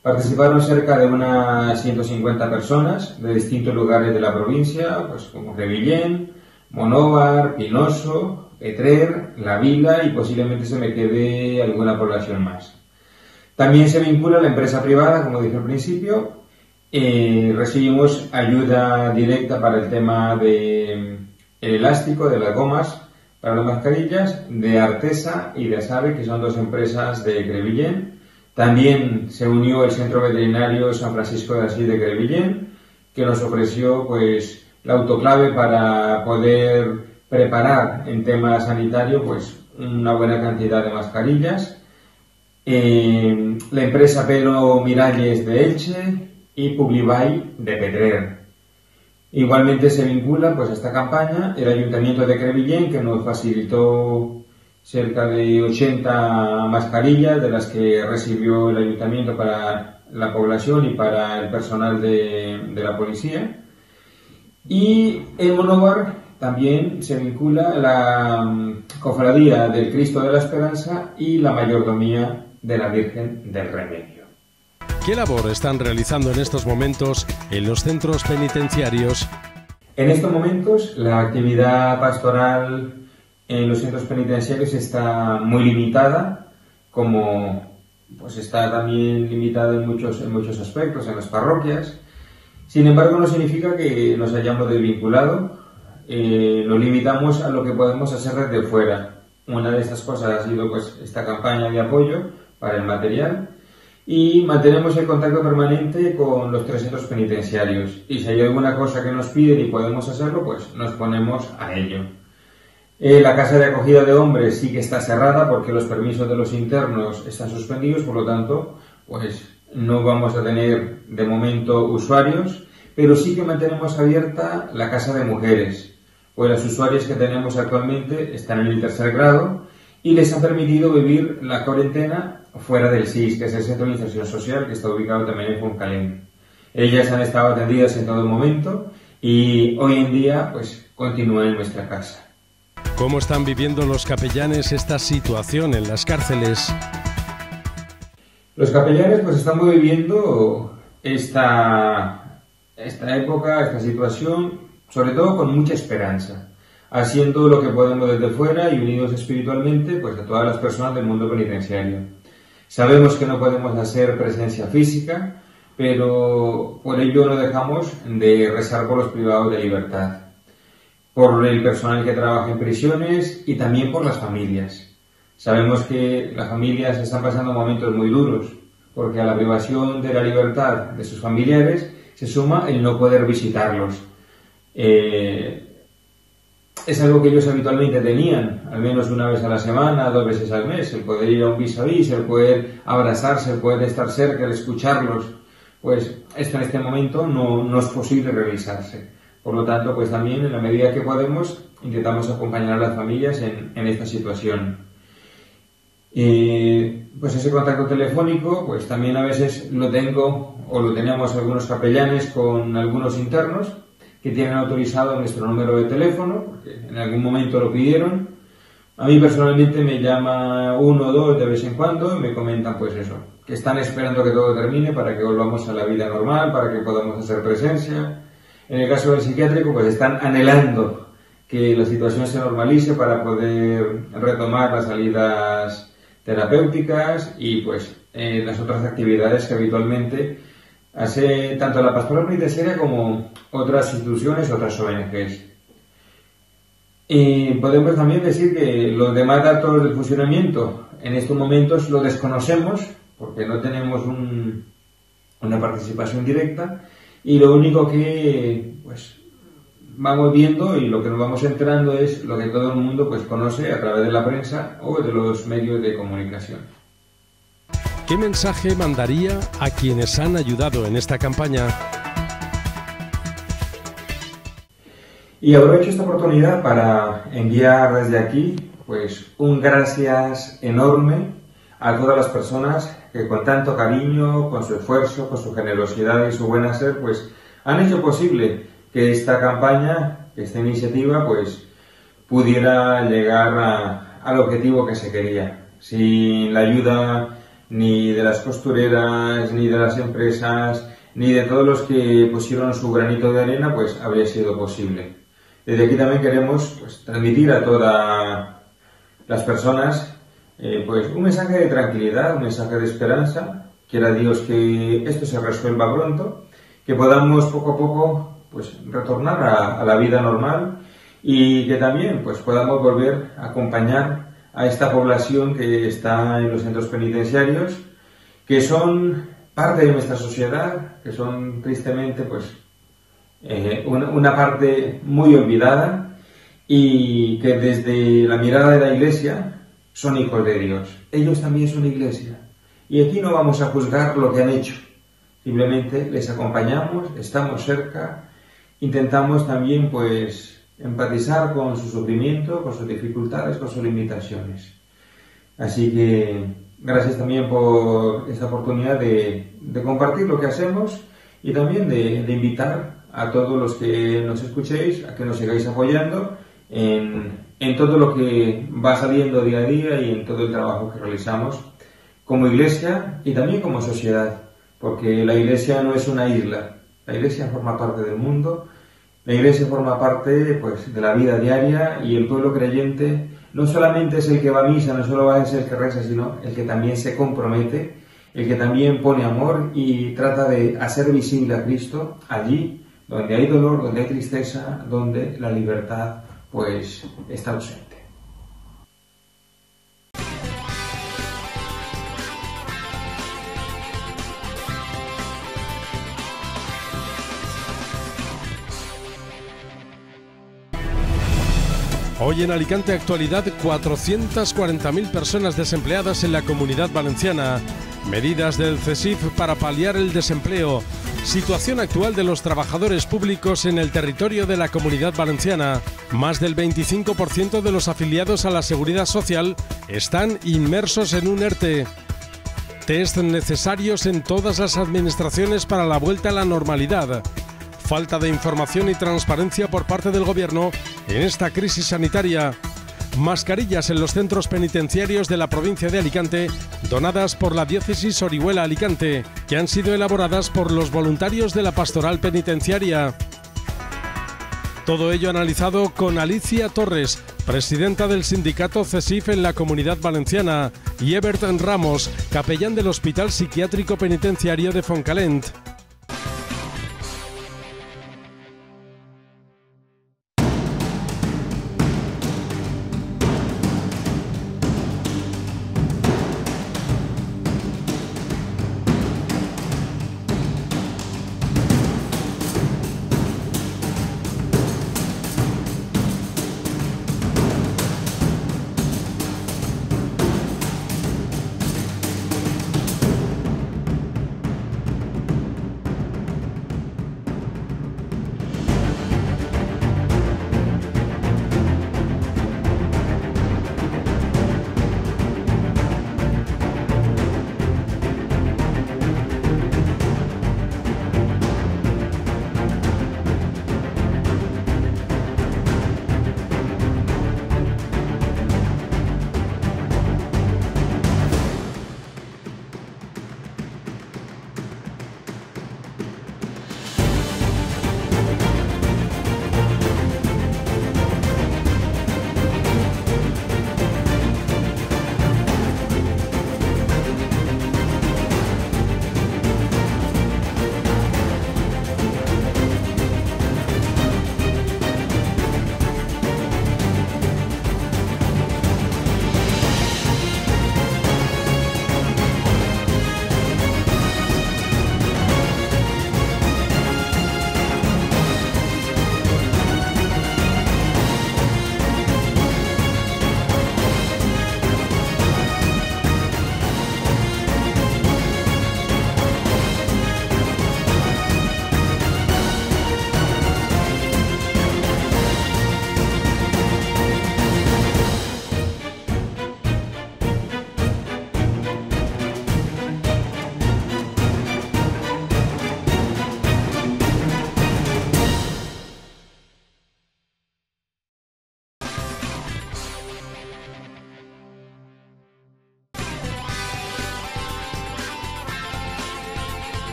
Participaron cerca de unas 150 personas de distintos lugares de la provincia, pues como Crevillén, Monóvar, Pinoso, Petrer, La Vila y posiblemente se me quede alguna población más. También se vincula la empresa privada, como dije al principio. Recibimos ayuda directa para el tema del elástico, de las gomas, para las mascarillas, de Artesa y de Asave, que son 2 empresas de Crevillén. También se unió el Centro Veterinario San Francisco de Asís de Crevillén, que nos ofreció pues la autoclave para poder preparar en tema sanitario pues una buena cantidad de mascarillas. La empresa Pedro Miralles de Elche y Publibay de Petrer. Igualmente se vincula pues a esta campaña el Ayuntamiento de Crevillén, que nos facilitó cerca de 80 mascarillas, de las que recibió el Ayuntamiento para la población y para el personal de la policía. Y en Monóvar también se vincula la Cofradía del Cristo de la Esperanza y la Mayordomía de la Virgen del Remedio. ¿Qué labor están realizando en estos momentos en los centros penitenciarios? En estos momentos la actividad pastoral en los centros penitenciarios está muy limitada, como pues está también limitada en muchos aspectos, en las parroquias. Sin embargo, no significa que nos hayamos desvinculado, nos limitamos a lo que podemos hacer desde fuera. Una de estas cosas ha sido pues esta campaña de apoyo para el material, y mantenemos el contacto permanente con los 3 centros penitenciarios, y si hay alguna cosa que nos piden y podemos hacerlo, pues nos ponemos a ello. La casa de acogida de hombres sí que está cerrada porque los permisos de los internos están suspendidos, por lo tanto, pues no vamos a tener de momento usuarios, pero sí que mantenemos abierta la casa de mujeres, pues las usuarias que tenemos actualmente están en el 3er grado y les han permitido vivir la cuarentena fuera del SIS, que es el Centro de Inserción Social, que está ubicado también en Funcalén. Ellas han estado atendidas en todo momento y hoy en día pues continúan en nuestra casa. ¿Cómo están viviendo los capellanes esta situación en las cárceles? Los capellanes pues estamos viviendo esta época, esta situación, sobre todo con mucha esperanza, haciendo lo que podemos desde fuera y unidos espiritualmente pues a todas las personas del mundo penitenciario. Sabemos que no podemos hacer presencia física, pero por ello no dejamos de rezar por los privados de libertad, por el personal que trabaja en prisiones y también por las familias. Sabemos que las familias están pasando momentos muy duros, porque a la privación de la libertad de sus familiares se suma el no poder visitarlos. Es algo que ellos habitualmente tenían, al menos una vez a la semana, 2 veces al mes, el poder ir a un vis a vis, el poder abrazarse, el poder estar cerca, el escucharlos. Pues esto en este momento no es posible realizarse. Por lo tanto, pues también en la medida que podemos intentamos acompañar a las familias en esta situación. Pues ese contacto telefónico, pues también a veces lo tengo o lo tenemos algunos capellanes con algunos internos que tienen autorizado nuestro número de teléfono, porque en algún momento lo pidieron. A mí personalmente me llama 1 o 2 de vez en cuando y me comentan pues eso, que están esperando que todo termine para que volvamos a la vida normal, para que podamos hacer presencia. En el caso del psiquiátrico pues están anhelando que la situación se normalice para poder retomar las salidas terapéuticas y pues las otras actividades que habitualmente hace tanto la Pastoral Penitenciaria como otras instituciones, otras ONGs. Y podemos también decir que los demás datos del funcionamiento en estos momentos lo desconocemos porque no tenemos una participación directa, y lo único que pues vamos viendo y lo que nos vamos enterando es lo que todo el mundo pues conoce a través de la prensa o de los medios de comunicación. ¿Qué mensaje mandaría a quienes han ayudado en esta campaña? Y aprovecho esta oportunidad para enviar desde aquí pues un gracias enorme a todas las personas que con tanto cariño, con su esfuerzo, con su generosidad y su buen hacer, pues han hecho posible que esta campaña, que esta iniciativa, pues pudiera llegar al objetivo que se quería. Sin la ayuda ni de las costureras, ni de las empresas, ni de todos los que pusieron su granito de arena, pues habría sido posible. Desde aquí también queremos pues transmitir a todas las personas pues un mensaje de tranquilidad, un mensaje de esperanza. Quiera Dios que esto se resuelva pronto, que podamos poco a poco pues retornar a la vida normal y que también pues podamos volver a acompañar a esta población que está en los centros penitenciarios, que son parte de nuestra sociedad, que son tristemente pues una parte muy olvidada y que desde la mirada de la Iglesia son hijos de Dios. Ellos también son Iglesia y aquí no vamos a juzgar lo que han hecho, simplemente les acompañamos, estamos cerca, intentamos también pues empatizar con su sufrimiento, con sus dificultades, con sus limitaciones. Así que gracias también por esta oportunidad de compartir lo que hacemos y también de invitar a todos los que nos escuchéis a que nos sigáis apoyando en todo lo que va saliendo día a día y en todo el trabajo que realizamos como Iglesia y también como sociedad, porque la Iglesia no es una isla, la Iglesia forma parte del mundo. La Iglesia forma parte pues, de la vida diaria y el pueblo creyente no solamente es el que va a misa, no solo es el que reza, sino el que también se compromete, el que también pone amor y trata de hacer visible a Cristo allí donde hay dolor, donde hay tristeza, donde la libertad pues está ausente. Hoy en Alicante actualidad, 440.000 personas desempleadas en la Comunidad Valenciana. Medidas del CESIF para paliar el desempleo. Situación actual de los trabajadores públicos en el territorio de la Comunidad Valenciana. Más del 25% de los afiliados a la Seguridad Social están inmersos en un ERTE. Test necesarios en todas las administraciones para la vuelta a la normalidad. Falta de información y transparencia por parte del Gobierno en esta crisis sanitaria. Mascarillas en los centros penitenciarios de la provincia de Alicante, donadas por la diócesis Orihuela-Alicante, que han sido elaboradas por los voluntarios de la pastoral penitenciaria. Todo ello analizado con Alicia Torres, presidenta del sindicato CESIF en la Comunidad Valenciana, y Ebert Ramos, capellán del Hospital Psiquiátrico Penitenciario de Foncalent.